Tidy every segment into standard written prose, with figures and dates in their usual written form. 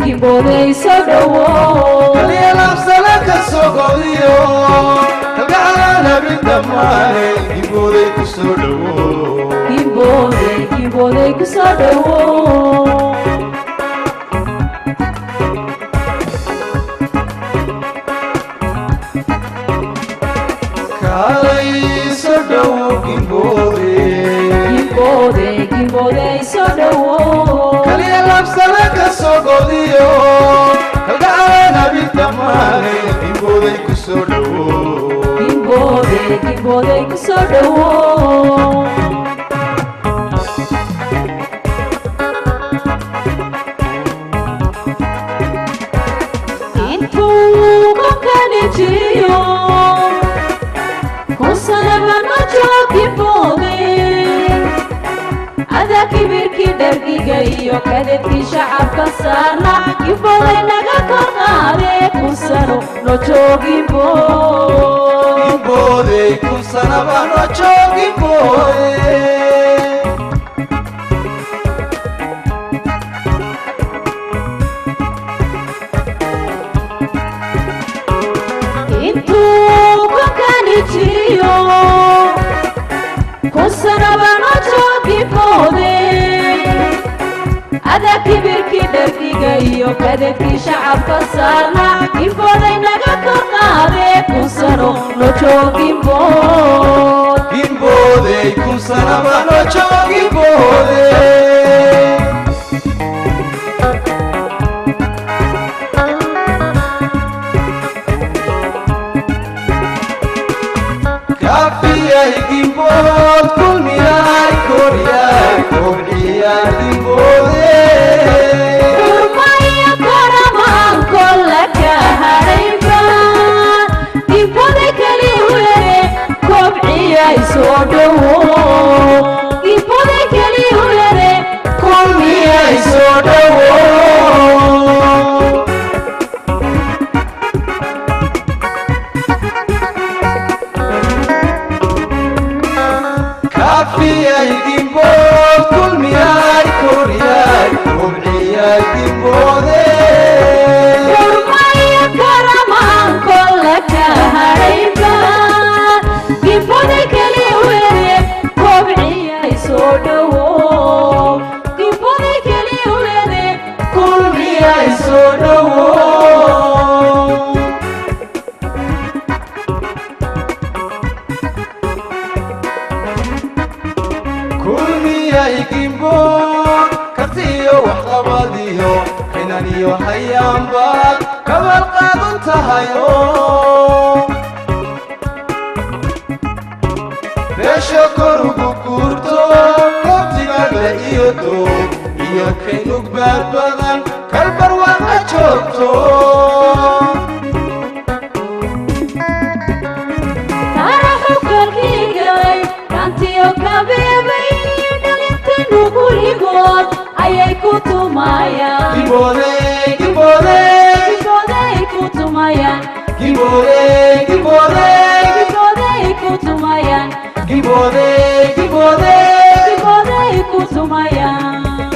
Gimbode sodawo Kaliya labsala ka sogodiyo Kalgacana bidamane Gimbode kusodawo Gimbode kusodawo Gimbode sodawo Kaliya labsala ka sogodiyo Kalgacana bidamane Gimbode kusodawo Gimbode kusodawo Intuu kokanijiyo Kusana Gimbode Ada kibirki dargiga iyo kadadkii shacabka saarna Gimbode naga korqaade kusano no joogimbo Gimbode kusana no joogimboode Intuu kokanijiyo Kusana no joogimboode Ada kibirki dargiga iyo kadadkii shacabka saarna Gimbode naga korqaade kusano no joogimbo Gimbode kusana no joogimboode Gimbode kulmiyay koriyay kobciyay Gimbode Urmaya karaman kollaka harayba Gimbode kali were kobciyay soo dhawo Gimbode kali were kulmiyay soo dhawo Kafiyay Gimbode kulmiyay koriyay kobciyay Gimbode Urmaya karaman kollaka harayba Gimbode kali were kobciyay soo dhawo Gimbode kali were kulmiyay soo dhawo kulmiyay Gimbode kartiyo wax qabadiyo inaniyo hayaanba kabal qaadan tahayo beesha korugu guurto waqtigaga iyo doog iyo kaynug baad badan kalbar waxa joogto Taraxu kalkigay kantiyo kabeebay dhalinta nuguligood ayay ku tumayaan Gimbode Gimbode Gimbode ku tumayaan Gimbode Gimbode Gimbode ku tumayaan Gimbode Gimbode Gimbode ku tumayaan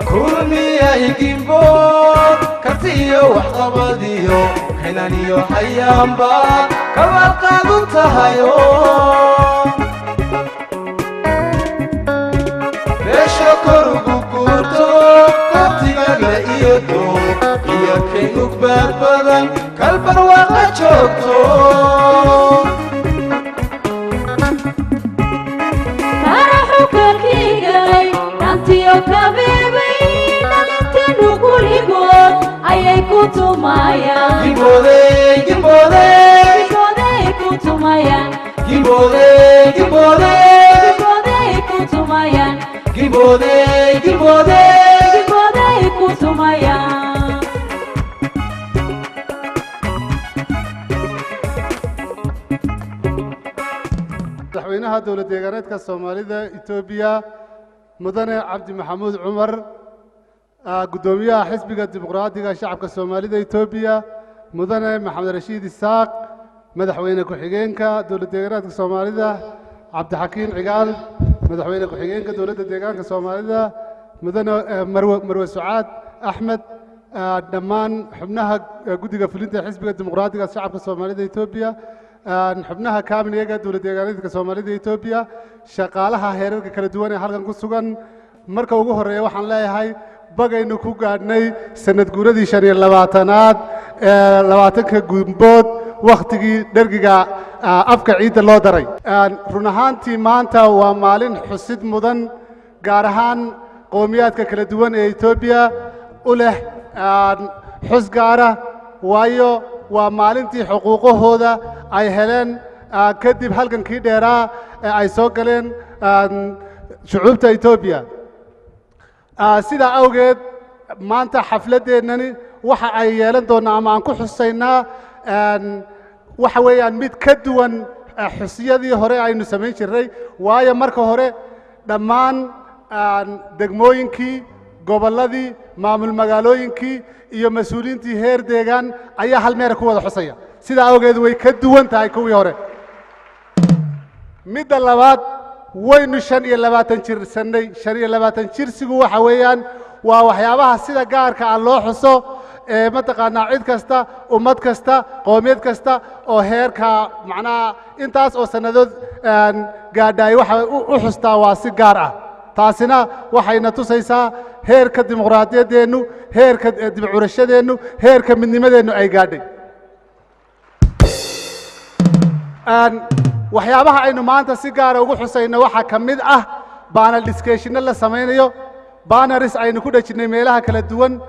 kulmiyay Gimbode kartiyo wax qabadiyo inaniyo hayaanba kabal qaadan tahayo beesha korugu guurto waqtigaga iyo doog iyo kaynug baad badan kalbar waxa joogto Taraxu kalkigay kantiyo kabeebay dhalinta nuguligood ayay ku tumayaan Gimbode Gimbode Gimbode ku tumayaan Gimbode Gimbode Gimbode ku tumayaan Gimbode Gimbode Gimbode ku tumayaan madaxweynaha dowlad deegaaneedka Soomaalida Itoobiya mudane Cabdi Maxamuud Cumar gudoomiyaha xisbiga dimuqraadiga shacabka Soomaalida Itoobiya mudane Maxamed Rashiid Isaaq madaxweyne ku-xigeenka dowlad deegaaneedka Soomaalida Cabdi Xakiin Cigaal madaxweyne ku-xigeenka dowladda deegaanka Soomaalida mudane Marwe Sucaad Axmed dhammaan xubnaha guddiga fulinta xisbiga dimuqraadiga shacabka Soomaalida Itoobiya xubnaha kaamiliga dowladda deegaanka Soomaalida Itoobiya shaqaalaha heerarka kala duwan ee halkan ku sugan marka ugu horeeya waxaan leeyahay bagaynu ku gaadhnay sanad guuradii 25aad 20ka gudbood waqtigii dhergiga afka ciidda loo daray run ahaantii maanta waa maalin xusid mudan gaar ahaan qowmiyaadka kala duwan ee Itoobiya u leh xus gaara waayo waa maalintii xuquuqahooda ay heleen kadib halgankii dheeraa ee ay soo galeen shucuubta Itoobiya sida awgeed maanta xafladeennani waxa ay yeelan doonaa ama aan ku xusaynaa waxa weeyaan mid ka duwan xusiyadii hore aynu samayn jirnay waayo marka hore dhammaan degmooyinkii gobolladii maamul magaalooyinkii iyo mas'uuliyiintii heer deegaan ayaa hal meel ku wada xusaya sida awgeed way ka duwan tahay kuwii hore midda labaad waynu 25 jir sanay 25 jirsigu waxa weeyaan waa waxyaabaha sida gaarka ah loo xuso ee mataqaanaa cid kasta ummad kasta qoomiyad kasta oo heerka macnaa intaas oo sanadood gaadhay waxa u xustaa waa si gaar ah taasina waxayna tusaysaa heerka dimuqraadiyadeenu heerka dib u curashadeenu heerka midnimadeenu ay gaadhay waxyaabaha aynu maanta si gaar ah ugu xusayno waxa kamid ah panel discussion la sameeyo banners aynu ku dhajinay meelaha kala duwan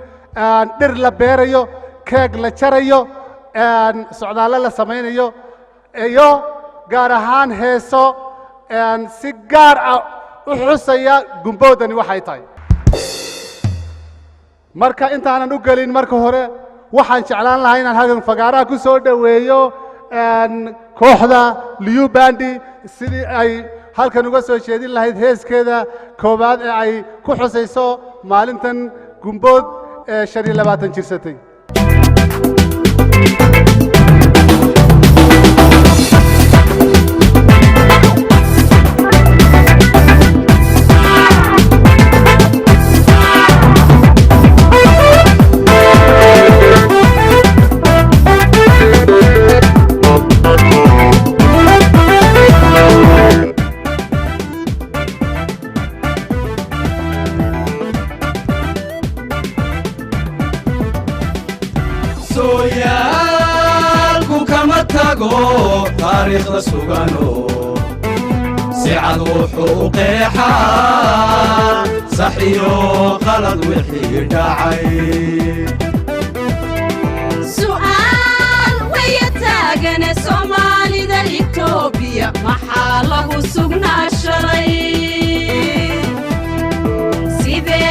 dhir la beerayo keeg la jarayo socdaalo la sameeyo iyo gaar ahaan heeso si gaar ah u xusaya gumboodani waxay tahay marka intaanan u galin marka hore waxaan jeclaan lahaa inaan halkan fagaaraha ku soo dhaweeyo kooxda Liu Bandi sidii ay halkan uga soo jeedin lahayd heeskeeda koobaad ee ay ku xusayso maalintan gumbood 25 jirsatay تاريخ سوغانو سعد وحقيحة صحيو غلط وحي داعي سؤال ويتاغن سومالي دا إيتوبيا محاله سوغنا الشري سيدي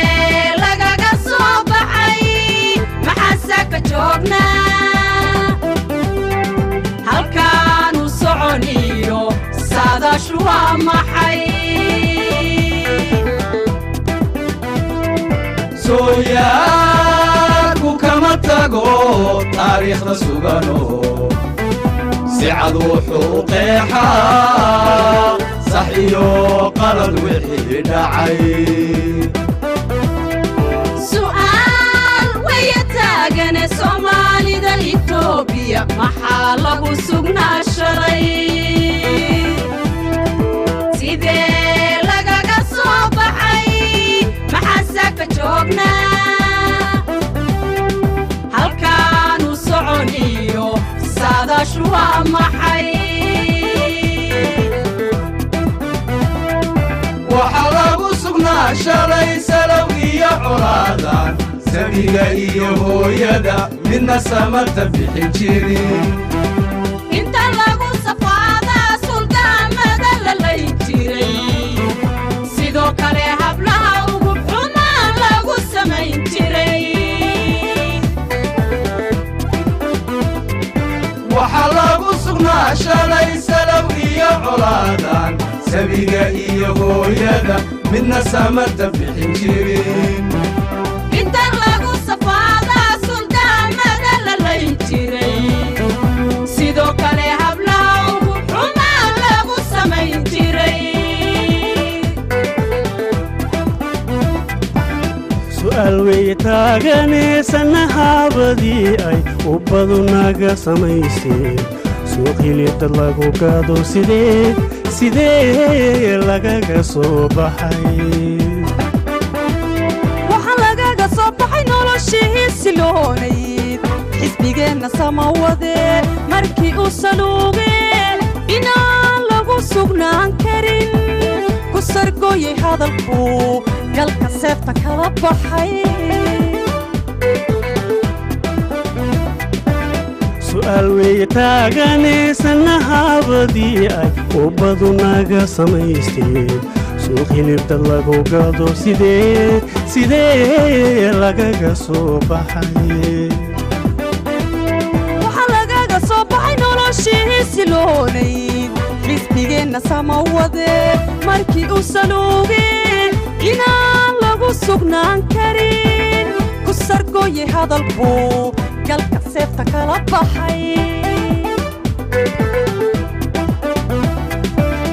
لغاقا صوبعي محاساك جوغنا شوا محي سوياكو كما تاغو تاريخ سوغانو سعد وحقيحة صحيو قلد وحي داعي سؤال ويتاغن سومالي دا إيتوبيا محاله سوغنا الشري halkaanu soconiyo saadaashu waa maxay waxa lagu sugnaa shalay salow iyo colaadan sabiga iyo hooyada midna samata bixin jirin inta lagu safaadaa suldaamada la lay jiray sidoo kale hablaha shalay salow iyo colaadan sabiga iyo hooyada midna samata bixin jirin inta lagu safaadaa suldaamada la lay jiray sidoo kale hablaha ugu xumaan lagu samayn jiray su'aal weeye taaganeysanahaabadii ay ubbadu naga samayseen suuq hilibdad lagu gado sidee lagaga soo baxay waxaa lagaga soo baxay noloshii siloonayd xisbigeenna samawadee markii uu saluugeen inaan lagu sugnaan karin ku sargooyay hadalkuu galka seefta kala baxay su'aal weeye taaganeysanahaabadii ay ubbadu naga samaysteen suuq hilibdad lagu gado sidee lagaga soo baxay waxaa lagaga soo baxay noloshii siloonayd xisbigeenna samawadee markii uu saluugeen inaan lagu sugnaan karin ku sargooyay hadalkuu galka seefta kala baxay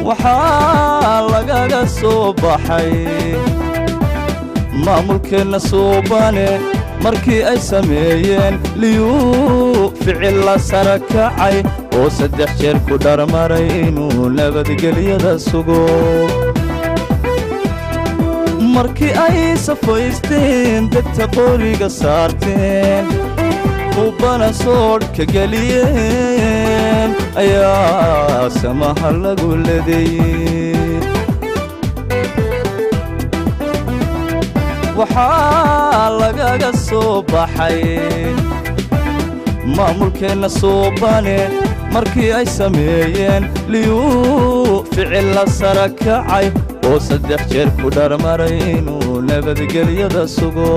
waxaa lagaga soo baxay maamulkeenna suubane markii ay sameeyeen liyuu ficil la sara kacay oo 3 jeer ku dharmaray inuu nabadgelyada sugo markii ay safaysteen degta qoriga saarteen ubbana soodhka geliyeen ayaa samaha lagu ledayey waxaa lagaga soo baxay maamulkeenna suubane markii ay sameeyeen liyuu ficil la sara kacay oo 3 jeer ku dharmaray inuu nabadgelyada sugo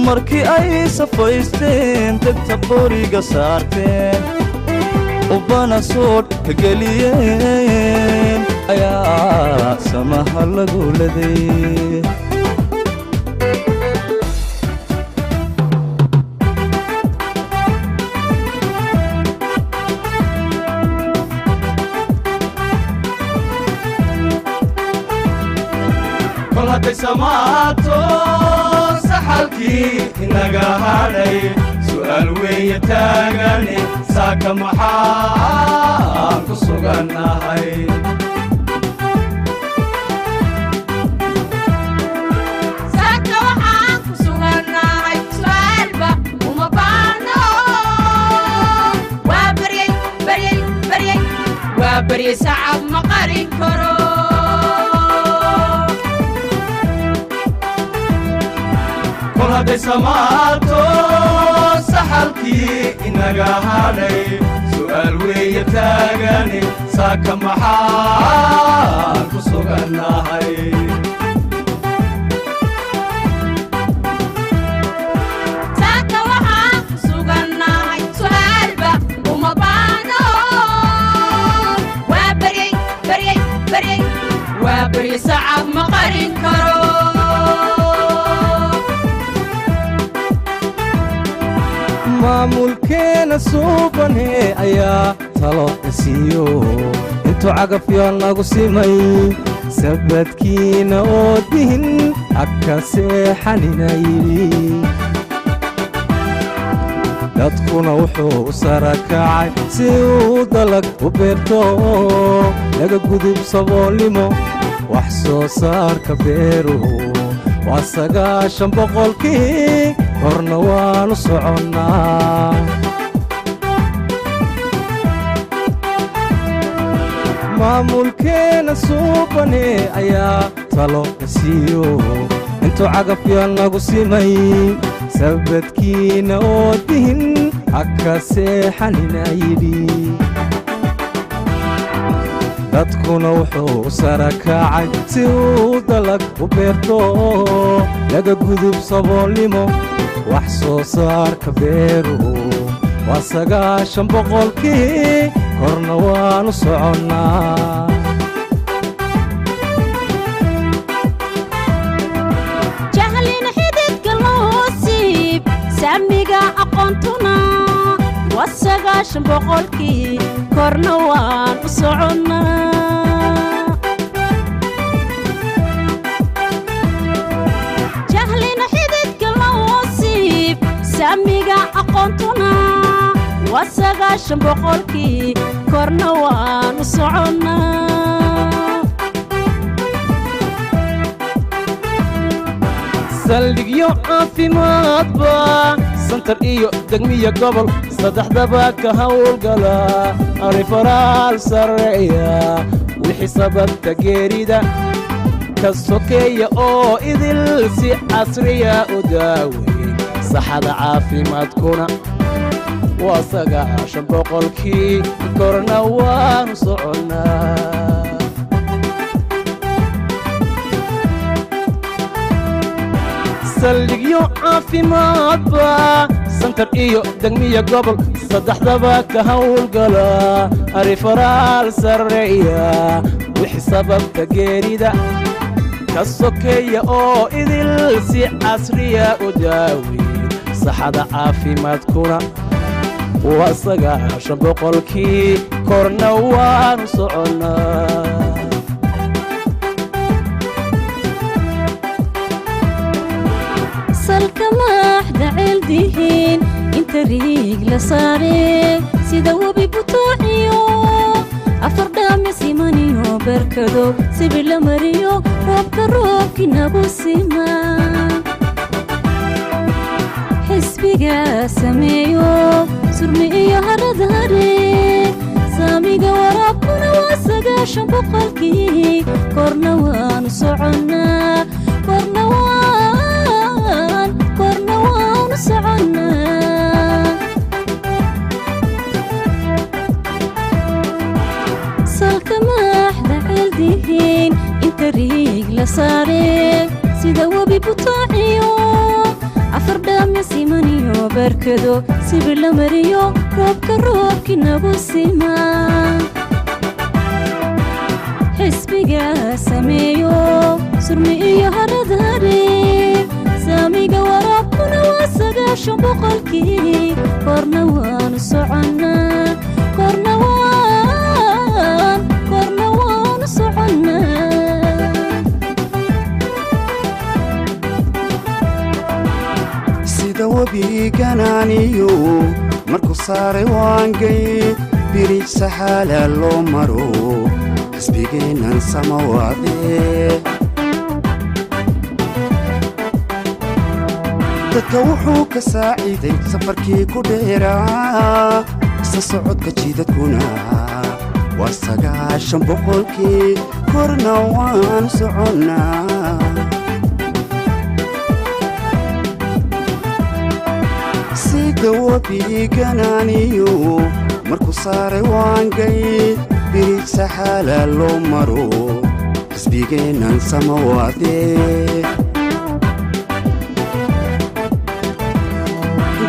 markii ay safaysteen degta qoriga saarteen ubbana soodhka geliyeen ayaa samaha lagu ledayey kol hadday samaato saxalkii inaga hadhay su'aal weeye taagane saaka maxaan ku sugannahay saaka waxaan ku sugannahay su'aalba uma baahno waa baryay sacab ma qarin karo kol hadday samaato saxalkii inaga hadhay su'aal weeye taagane saaka maxaan ku sugannahay saaka waxaan ku sugannahay su'aalba uma baahno waa baryay sacab ma qarin karo maamulkeenna suubane ayaa talo isiiyo intuu cagafyo nagu simay sabadkiina oo dihin agka seexanina yidhi dadkuna wuxuu u sara kacay si uu dalag u beerto laga gudub saboolnimo wax soo saarka beeruhu waa 9 boqolkii horna waanu soconnaa maamulkeenna suubane ayaa talo isiiyo intuu cagafyo nagu simay sabadkiina oo dihin agka seexanina yidhi dadkuna wuxuu u sara kacay si uu dalag u beerto laga gudub saboolnimo wax soo saarka beeruhu waa 9 boqolkii horna waanu soconnaa jahlina xididka loo siib saamiga aqoontuna waa 9 boqolkii korna waan u soconnaa وسقاشن بقولكي كورنا وان صعنا saldhigyo caafimaad baa santar iyo degmiya gobol saddexdaba ka hawlgala arifaraal sarreeya wixii sababta geerida ka sokeeya oo idil si casriya u daaweeyey saxada caafimaadkuna waa 9% korna waanu soconnaa saldhigyo caafimaad baa santar iyo degmiya gobol saddexdaba ka hawlgala arifaraal sarreeya wixii sababta geerida ka sokeeya oo idil si casriya u daaweeyey saxada caafimaadkuna waa 9% korna waanu soconnaa الكماحدة عالدهين انت ريق لصاري سيدا وبي بطاعيو أفردا مسيمانيو بركدو سيبلا مريو روبك روبك نابو سيما حسبيقا سميو سرميو هردهاري ساميقا ورابكونا واسقا شنبقالكي كورنا وانو سعونا كورنا وان سعنا سالك ماحدة عالدهين انت ريق لصاري سيدا وبي بطاعيو أفردا مسيمانيو بركدو سيبلا مريو روبك نابو سيما حسبيقا سميو سرميو هردهاري ساميقا ورابكونا واسقاشن بقولكي كورنا وان سعنا كورنا وان سعنا sida webigananiyo markuu saaray waangay biriij saxaala loo maro xisbigeennan samawaadee dadka wuxuu ka saaciiday safarkii ku dheeraa isa socodka jidadkuna waa 9% korna waan soconnaa sida webigananiyo markuu saaray waangay biriij saxaala loo maro xisbigeennan samawaadee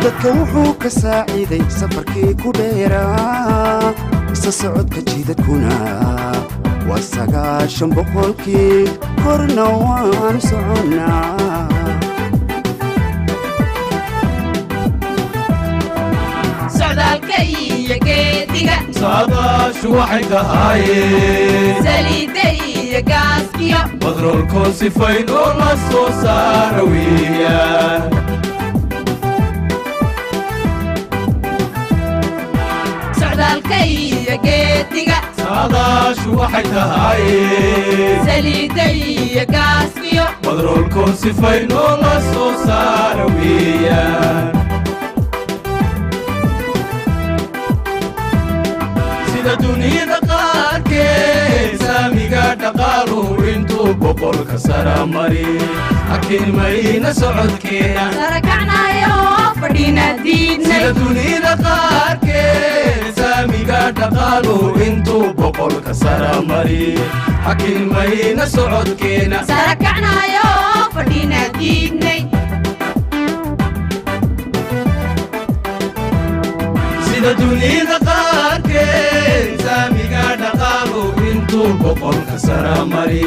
dadka wuxuu ka saaciiday safarkii ku dheeraa isa socodka jidadkuna waa 9% korna waan soconnaa socdaalka iyo geediga saadaashu waxay tahaayeen saliidda iyo gaaskiyo badroolkoon sifayn oo la soo saara weeyaan socdaalka iyo geediga saadaashu waxay tahaayeen saliidda iyo gaaskiyo badroolkoon sifayn oo la soo saara weeyaan sida dunida qaarkeed saamiga dhaqaaluhu intuu 100 sara mari hakimayna socodkeena sarakacnayo fadhina diidnay sida dunida qaarkeed saamiga dhaqaaluhu intuu 100 sara mari hakimayna socodkeena sarakacnayo fadhina diidnay sida dunida qaarkeed saamiga dhaqaaluhu intuu 100 sara mari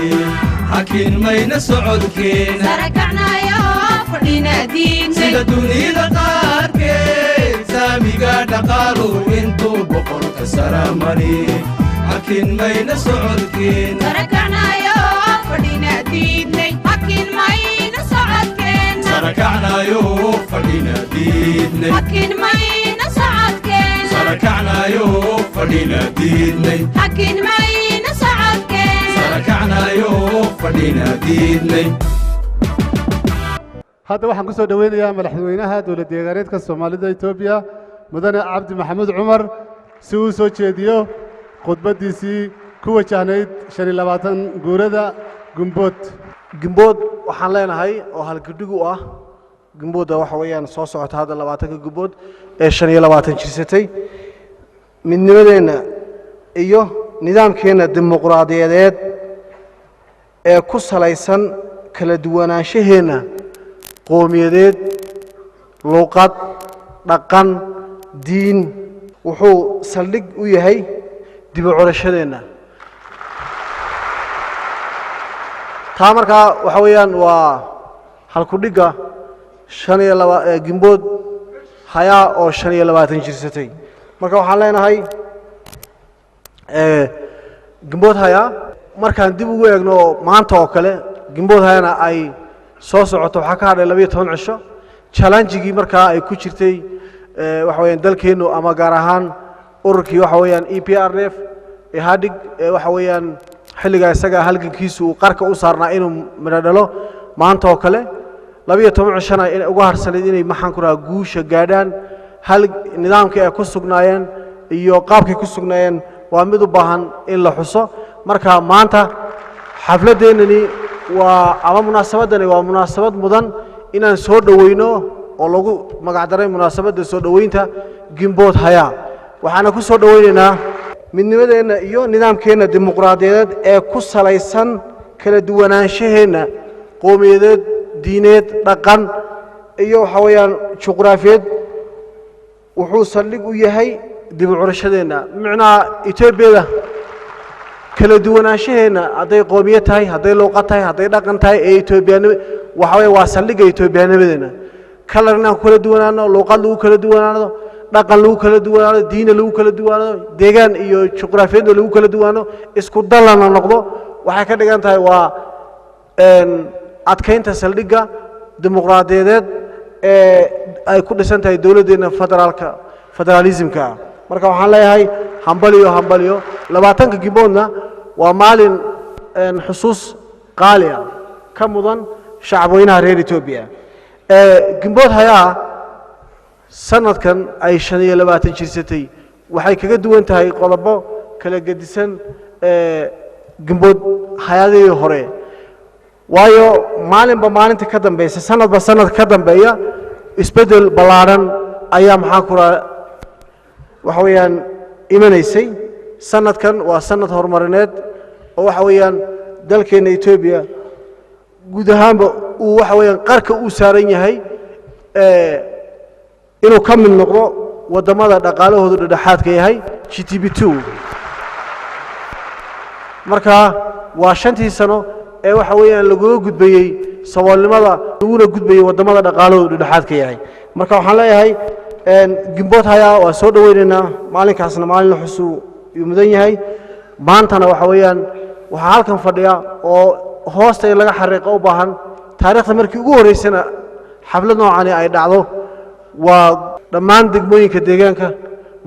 hakimayna socodkeena sarakacnayo fadhina diidnay sida dunida qaarkeed saamiga dhaqaaluhu intuu 100 sara mari hakimayna socodkeena sarakacnayo fadhina diidnay hakimayna socodkeena sarakacnayo fadhina diidnay hakimayna socodkeena سركعنا يو فدينا ديدني حكين ماينا صعبكين سركعنا يو فدينا ديدني hadda waxaan ku soo dhaweynayaa madaxweynaha dowlad deegaaneedka Soomaalida Itoobiya mudane Cabdi Maxamed Cumar si uu soo jeediyo khudbadiisii ku wajahnayd 25 guurada gumbood waxaan leenahay oo halgudhigu ah gumbooda waxa weeyaan soo socota hadda 20 gumbood ee 25 jirsatay midnimadeena iyo nidaamkeena dimuqraadiyadeed ee ku salaysan kala duwanaanshaheena qowmiyadeed luqad dhaqan diin wuxuu saldhig u yahay dib u curashadeena taa markaa waxa weeyaan waa halku dhiga 25 gimbood hayaa oo 25 jirsatay marka waxaan leenahay gimbood hayaa markaan dib ugu eegno maanta oo kale gimbood hayana ay soo socoto waxa ka hadhay 12 cisho challenge-gii markaa ay ku jirtay waxa weeyaan dalkeenu ama gaar ahaan ururkii waxa weeyaan EPRDF ee hadig waxa weeyaan xilliga isaga halgankiisu uu qarka u saarnaa inuu midho dhalo maanta oo kale 12 cishana in uga harsaneed inay maxaan ku rahaa guusha gaadhaan hal nidaamkii ay ku sugnaayeen iyo qaabkii ku sugnaayeen waa mid u baahan in la xuso marka maanta xafladeenani waa ama munaasabadani waa munaasabad mudan inaan soo dhaweyno oo lagu magac daray munaasabada soo dhaweynta gimbood hayaa waxaana ku soo dhaweynaynaa midnimadeena iyo nidaamkeena dimuqraadiyadeed ee ku salaysan kala duwanaanshaheena qowmiyadeed diineed dhaqan iyo waxa weeyaan juqraafiyeed wuxuu saldhig u yahay dib u curashadeena macnaa Itoobiyada kala duwanaanshaheena haday qowmiyad tahay haday luqad tahay haday dhaqan tahay ee Itoobiyaanimo waxa weey waa saldhigga Itoobiyaanimadeena kalarna kala duwanaano luqad lagu kala duwanaano dhaqan lagu kala duwanaano diin lagu kala duwanaano deegaan iyo juqraafiyad lagu kala duwanaano isku dalana noqdo waxay ka dhigan tahay waa adkeynta saldhigga dimuqraadiyadeed ee ay ku dhisan tahay dawladeena federalismka marka waxaan leeyahay hambaliyo 20 gimboodna waa maalin xusuus qaali ah ka mudan shacabweynaha reer Itoobiya gimbood hayaa sanadkan ay 25 jirsatay waxay kaga duwan tahay qodobo kala gedisan gimbood hayadii hore waayo maalinba maalinta ka dambeeyay sanadba sanad ka dambeeya isbedel balaaran ayaa maxaa ku waxa weeyaan imanaysay sanadkan waa sanad horumarineed oo waxa weeyaan dalkeena Itoobiya guud ahaanba uu waxa weeyaan qarka uu saaran yahay inuu ka mid noqdo wadamada dhaqaalahoodu dhexaadka yahay GTB2 marka waa 5 sano ee waxa weeyaan lagu gudbayay saboolnimada laguna gudbayay wadamada dhaqaalahoodu dhexaadka yahay marka waxaan leeyahay gimbood hayaa waa soo dhaweynaynaa maalinkaasna maalin la xusu mudan yahay maantana waxa weeyaan waxa halkan fadhiya oo hoosta in laga xariiqo u baahan taariikhda markii ugu horeysana xaflad noocan ay dhacdo waa dhammaan degmooyinka deegaanka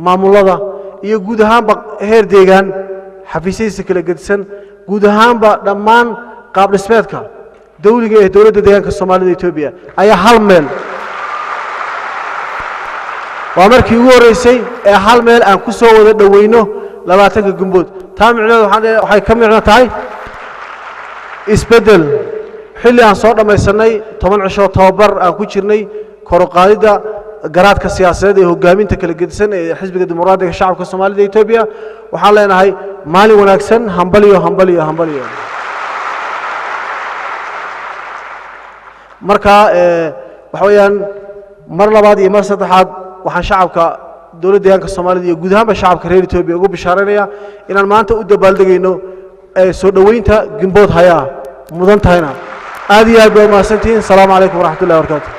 maamulada iyo guud ahaanba heer deegaan xafiisyadiisa kala gedisan guud ahaanba dhammaan qaab dhismeedka dawliga ee dawladda deegaanka Soomaalida Itoobiya ayaa hal meel waa markii ugu horeysay ee hal meel aan ku soo wada dhaweyno 20 gumbood taa micnaheedu waxay ka micno tahay isbedel xilli aan soo dhamaysanay 10 cisho tababar aan ku jirnay kor u qaadida garaadka siyaasadeed ee hogaaminta kala gedisan ee xisbiga dimuqraadiga shacabka Soomaalida Itoobiya waxaan leenahay maalin wanaagsan hambaliyo marka waxa weeyaan mar labaad iyo mar saddexaad waxaan shacabka dawladda deegaanka Soomaalida iyo guud ahaanba shacabka reer Itoobiya ugu bishaareynaya inaan maanta u dabaaldegayno soo dhaweynta gimbood hayaa mudan tahayna aad iyo aad bay mahadsantihiin salaamu calaykum waraxmatullaahi wabarakaatuh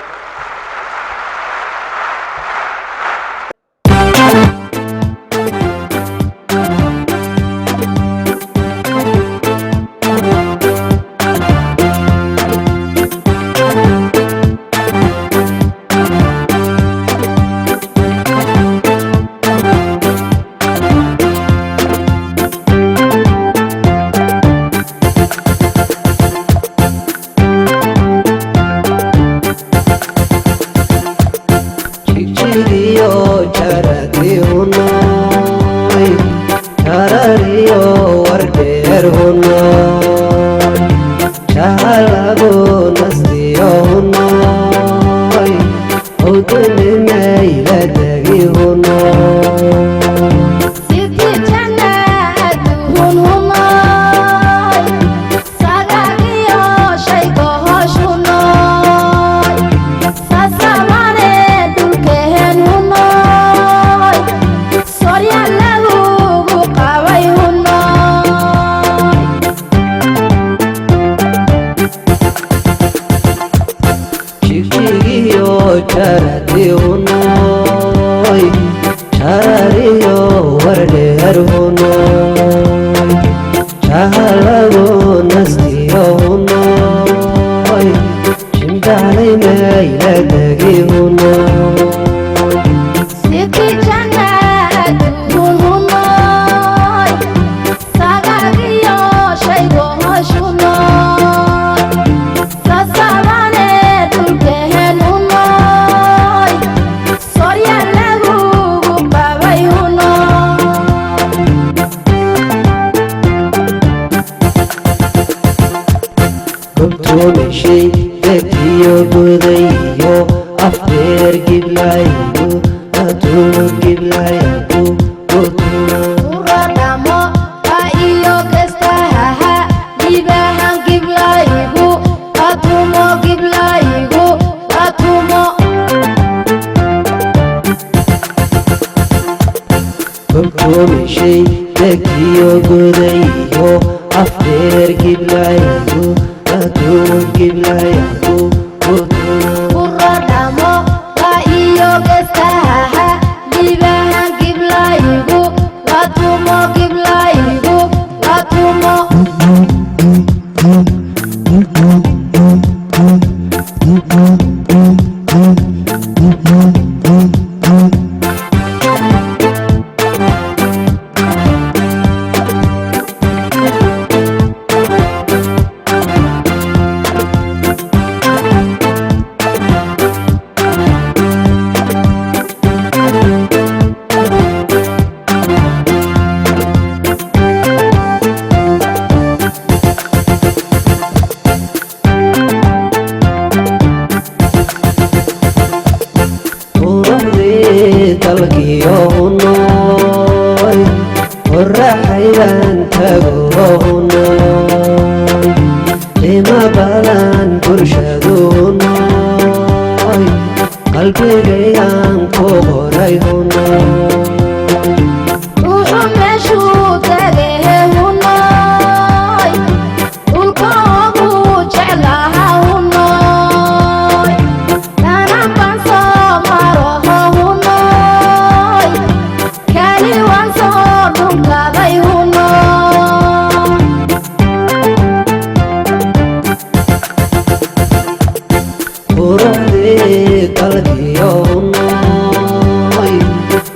jarati hunoy charariyo wardeer hunoy chahalago nastiyo hunoy shimbalay mayladagi hunoy Siti jannat hunoy Sagagiyo shaygo hoshunoy Sasabane dulkehen hunoy Sorya lagu babay hunoy gubtumishay degiyo gudayo afdeer giblayo atuno giblayo gutuna Uradamo iyo gestahaha Dibahan giblaygu Atumo giblaygu Atumo gubtumishay degiyo gudayo afdeer giblayo atuno giblayo gutuna Uradamo iyo gestahaha Dibahan giblaygu Atumo giblaygu Atumo dalkiyo hunoy qoraxaydan tago hunoy qiimo badan bulshadu hunoy qalbigayaan ku qoray hunoy Ruuxu meeshuu tagahe hunoy Dhulkoogu jeclaha hunoy Kanan baan soo maroho hunoy Kali waan soo dhunkaday hunoy quruxdii dalkiyo hunoy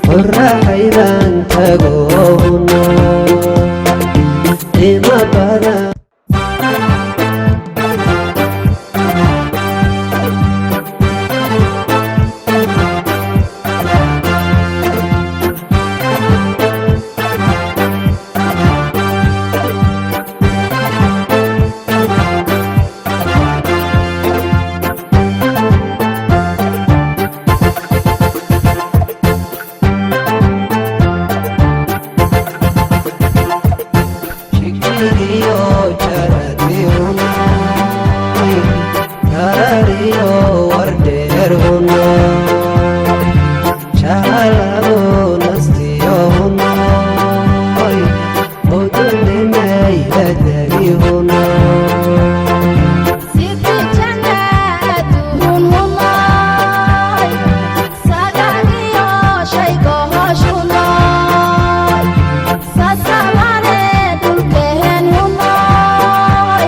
qoraxaydan tago hunoy qiimo badan Chiquillo charati hunoy charariyo wardeer hunoy chahalago nastiyo hunoy odunimay ladagi hunoy Siti jannat hunoy Sagagiyo shaygo hoshunoy Sasabane dulkehen hunoy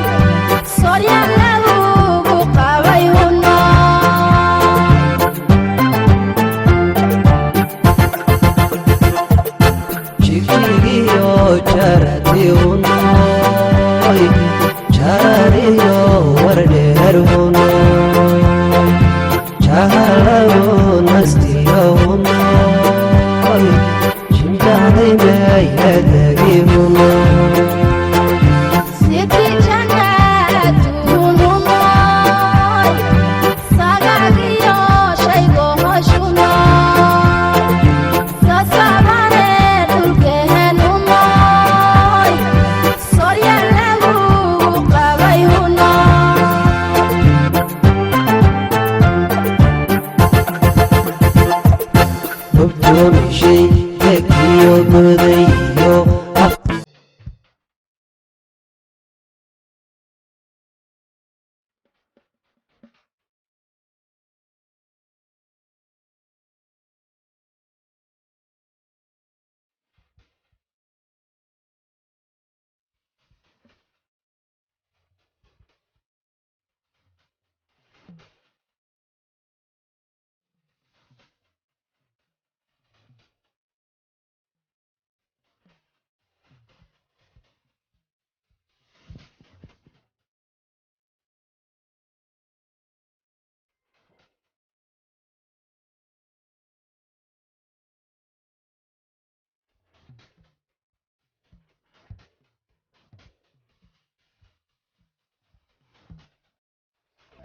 Sorya lagu qabay hunoy chiquillo charati hunoy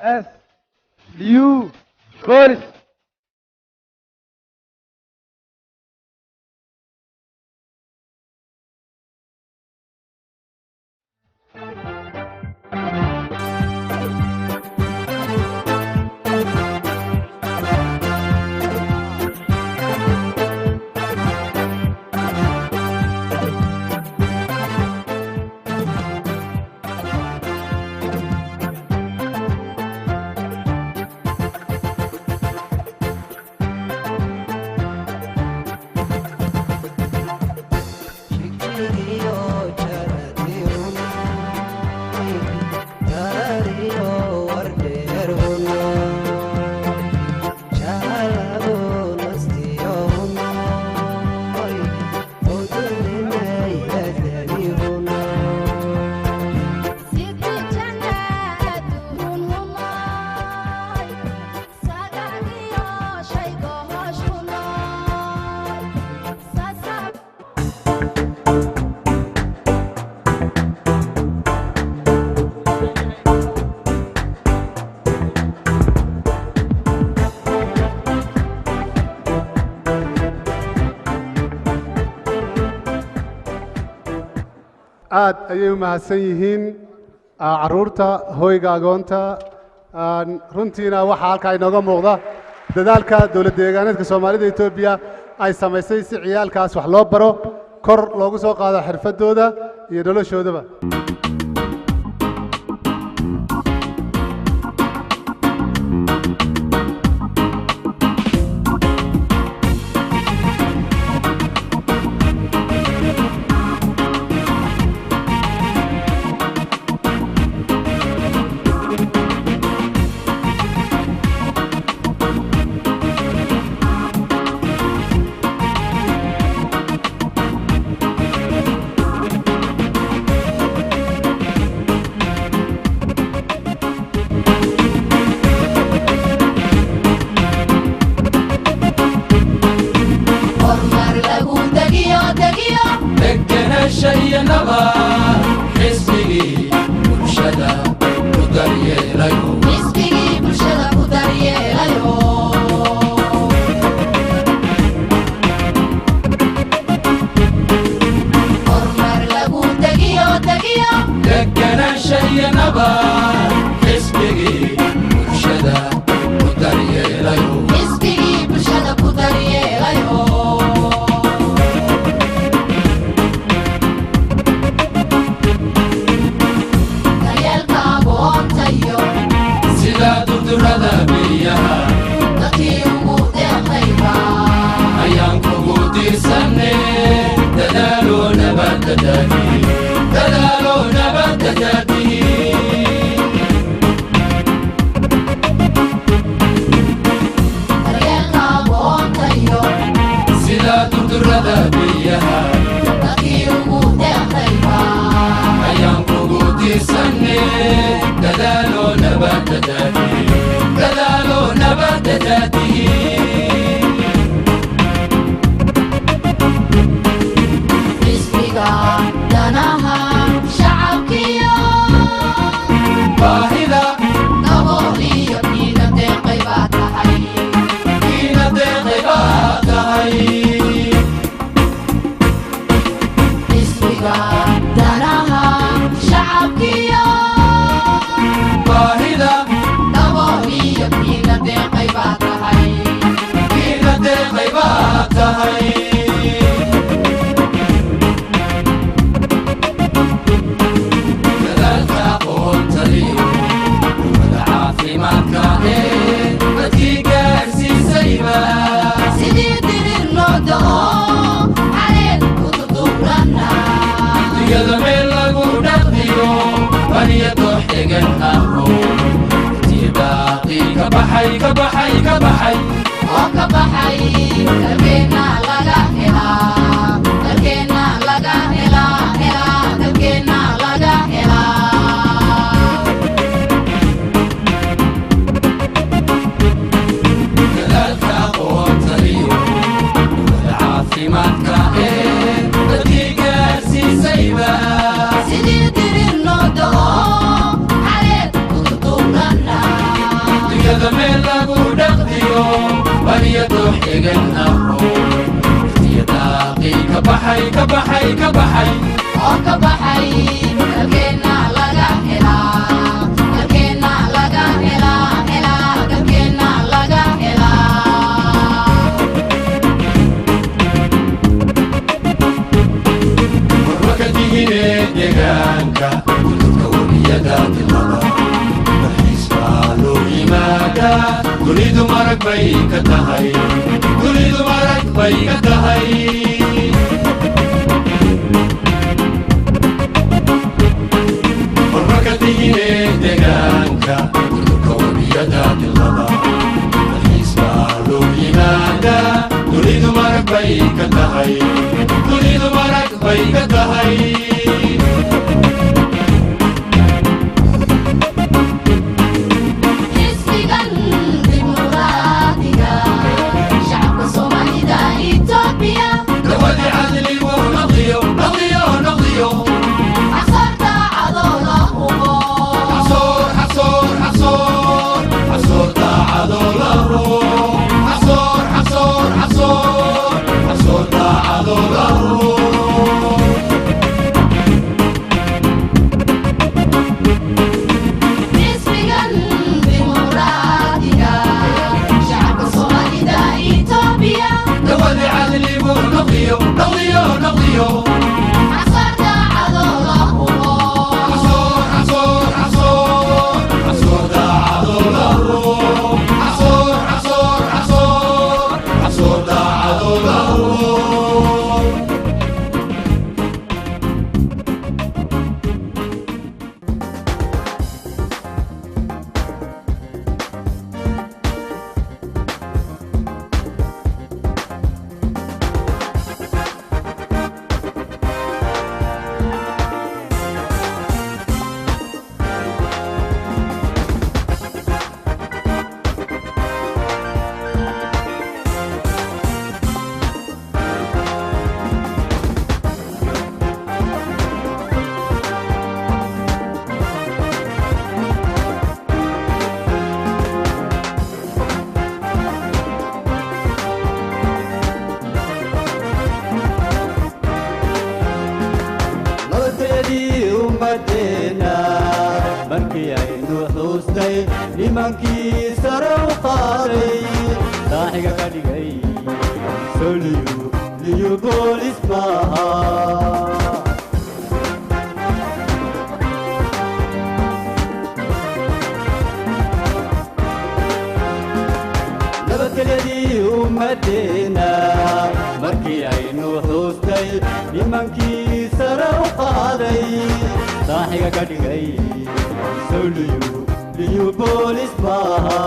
S U Boris. aad ayay u mahadsan yihiin caruurta hoyga agoonta runtiina waxaa halkaa inooga muuqda dadaalka dowlad deegaaneedka soomaalida Itoobiya ay samaysay si ciyaalkaas wax loo baro kor loogu soo qaado xirfadooda iyo noloshoodaba شيء نبى حسبي برشدا ودري ليو حسبي برشدا ودري ليو أرمر لغو تجيو تجيو لكنا شيء نبى حسبي برشدا ودري ليو حسبي برشدا ودري ليو Sidii dirir noo da'o, xareed ku tuuranaa. dunyada meel lagu dhaqdiyo bariya dooxigan aqo iftiya daaqii ka baxay ka baxay ka baxay oo ka baxay dalkeena laga helaa dalkeena laga helaa helaa dalkeena laga helaa warwaka digine deegaanka gudubka webiyada tilmada dalxiis baa loo yimaadaa dunidu marag bay ka tahay dunidu marag bay ka tahay deegaanka gudubka webiyada tilmada dalxiis baa loo yimaadaa dunidu marag bay ka tahay dunidu marag bay ka tahay xisbigan dimuqraadiga shacabka soomaalida Itoobiya dawadi cadligu naqdiyo naqdiyo naqdiyo asarta cadoola hubo حصور داعدو له حصور حصور حصور حصور داعدو له xisbigan dimuqraadiga shacabka soomaalida Itoobiya دولي عدلي ونقضيه نقضيه نقضيه asarta cadoola hubo حصور حصور حصور حصور داعدو له حصور حصور حصور حصور داعدو له nimankii sare u qaaday daaxiga ka dhigay soliyu boolis maaha nabadgelyadii ummadeena markii aynu xuustay nimankii sare u qaaday daaxiga ka dhigay soliyu boolis maaha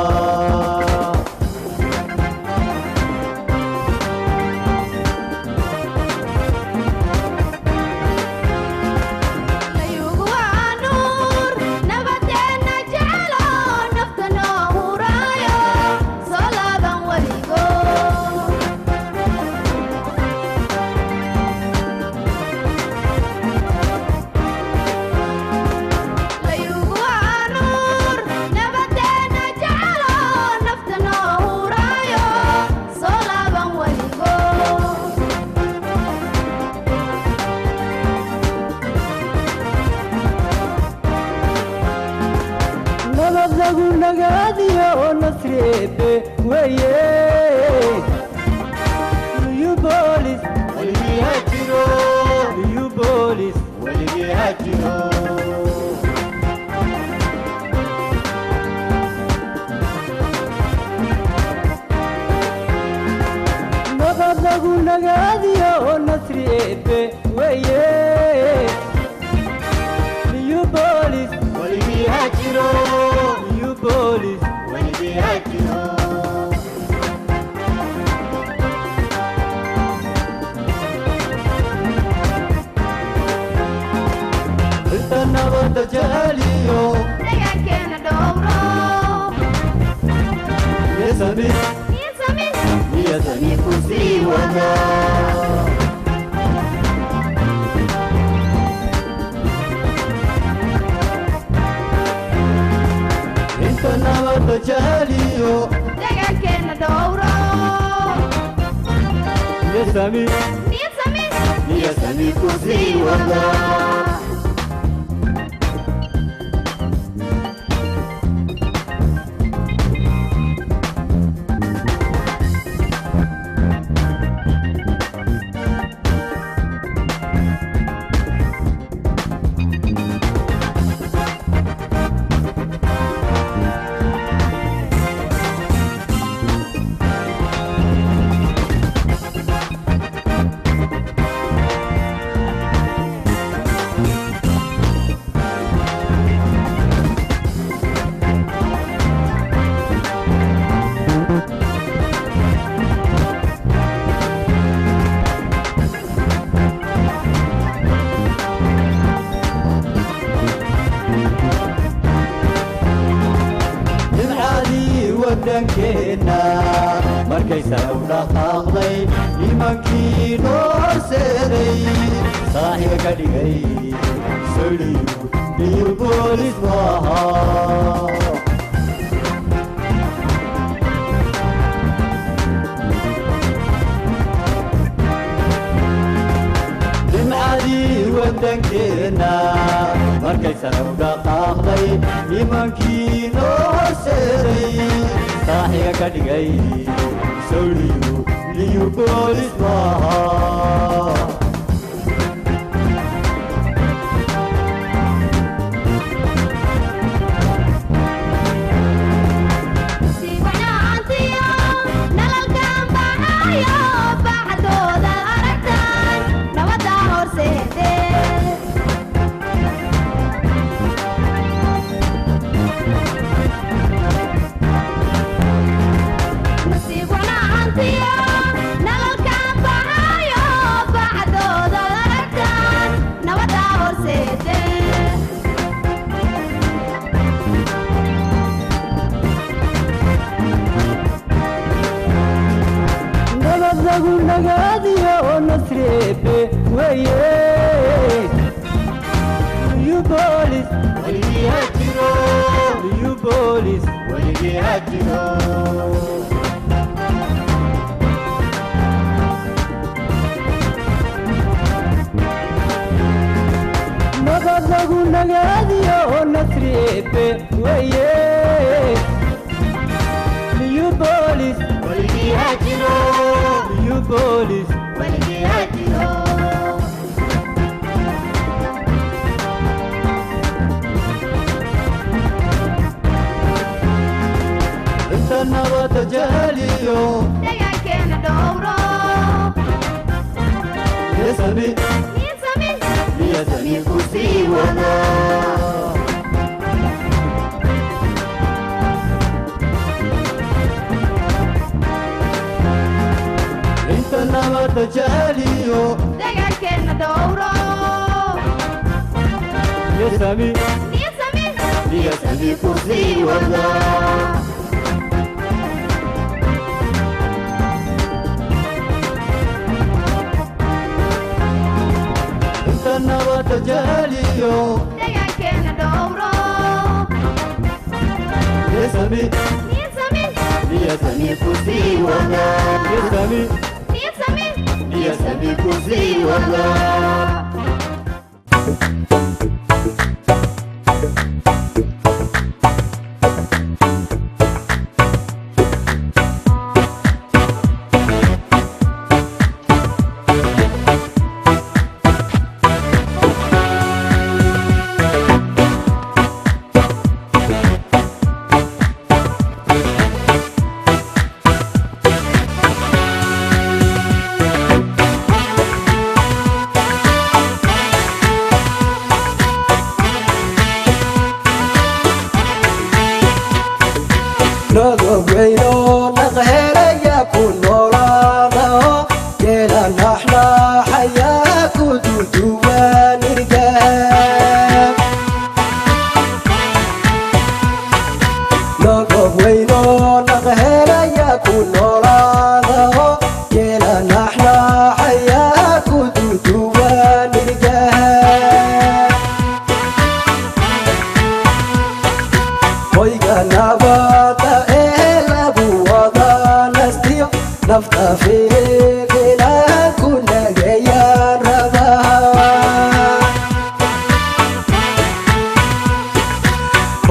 Inta nabad jahliyo deegaankeena dhowro niyasami niyasami ku sii wada waddankeena markaysan u dhaqaaqday nimankii noo horseeday saaxiga ka dhigay soliyo iyo boolis maaha nimcadii waddankeena markaysan u dhaqaaqday nimankii noo horseeday saaxiga ka dhigay soliyo iyo boolis maaha nabad jahliyo deegaankeena dhowro niyasami ku sii wada inta nabad jahliyo deegaankeena dhowro niyasami ku sii wada nabad jahliyo deegaankeena dhowro niyasami ku sii wada niyasami ku sii wada Hoy ganaba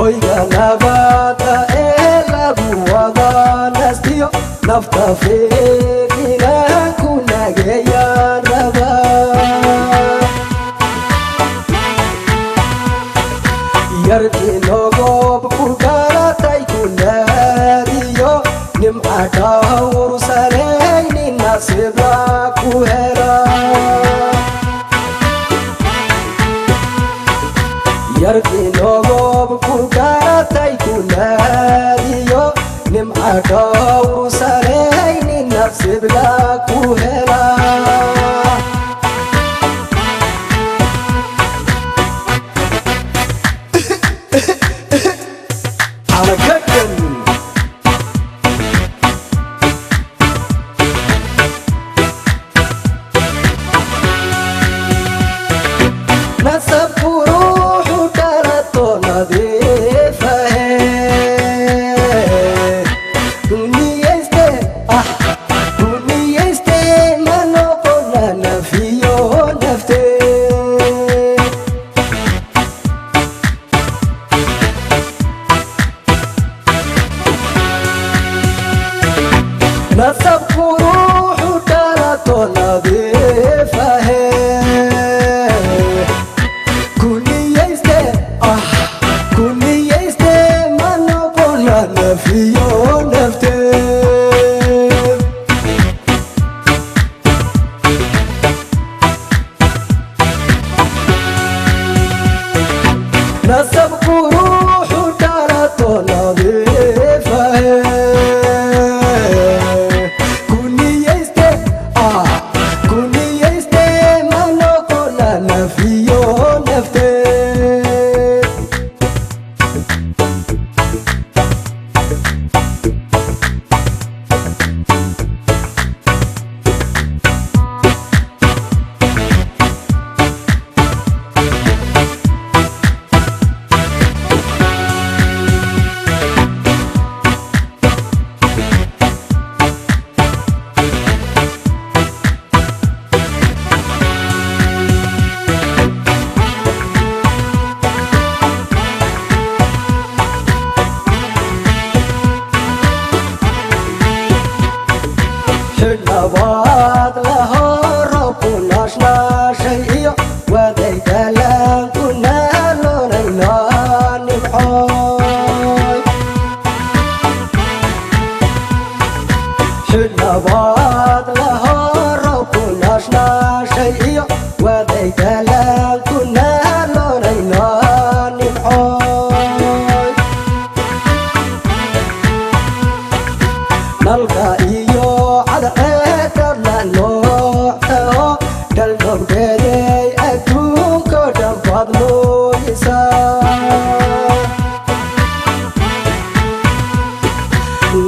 hoyga nabada ee lagu wada nastiyo nafta feegina ku nageeyaan rabaa yarkii nogob ku galatay ku naadiyo nimca dhawrsanaynin nasiba ku helaa yarkii nogob ku galatay ku naadiyo nimca dhawrsanaynin nasiba ku helaa نسب روح وكرته نظيفة دنيا يستي دنيا يستي ما نقول نفيه نفتي نسب روح وكرته نظيفة نفيه نفتي نسب روح وكرته نظيفة كوني يستي كوني يستي ما نقول نفيه نفتي حلوات لها ربنا شنا شيء وذيك لن كنا لونينا نبحاي حلوات لها ربنا شنا شيء وذيك لن كنا لونينا نبحاي نلقى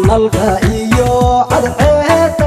نلقى إيو عد عيد